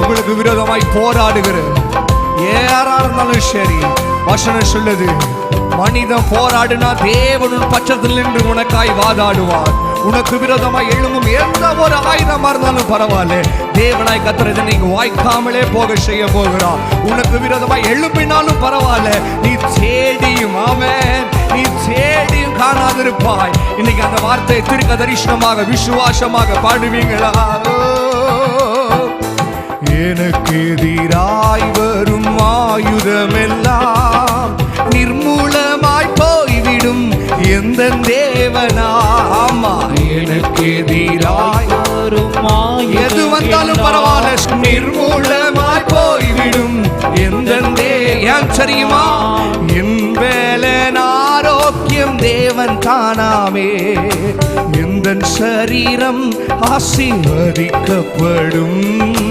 உங்களுக்கு விரோதமாய் போராடுகிற யாரா இருந்தாலும் சரி, வசனம் சொல்லுது, மனிதன் போராடினா தேவனும் பட்சத்தில் நின்று உனக்காய் வாதாடுவார். உனக்கு விரோதமாய் எழும்பும் எந்த ஒரு ஆயுதமா இருந்தாலும் பரவாயில்ல, தேவனாய் கர்த்தர் நீங்க வாய்க்காமலே போக செய்ய போகிறார். உனக்கு விரோதமாய் எழும்பினாலும் பரவாயில்ல, நீ தேடியும் ஆமென், நீ தேடியும் காணாதிருப்பாய். இன்னைக்கு அந்த வார்த்தையை திருக்க தரிசனமாக விசுவாசமாக பாடுவீங்களா? எனக்கு எதிராய் வரும் ஆயுதமெல்லாம் நிர்மூலமாய் போய்விடும் எந்த தேவனாமா. எனக்கு எதிராய் வரும் எது வந்தாலும் பரவாயில்ல, நிர்மூலமாய் போய்விடும் எந்த ஏன் தெரியுமா? என் வேலன் ஆரோக்கியம் தேவன் தானாமே, எந்த சரீரம் ஆசீர்வதிக்கப்படும்.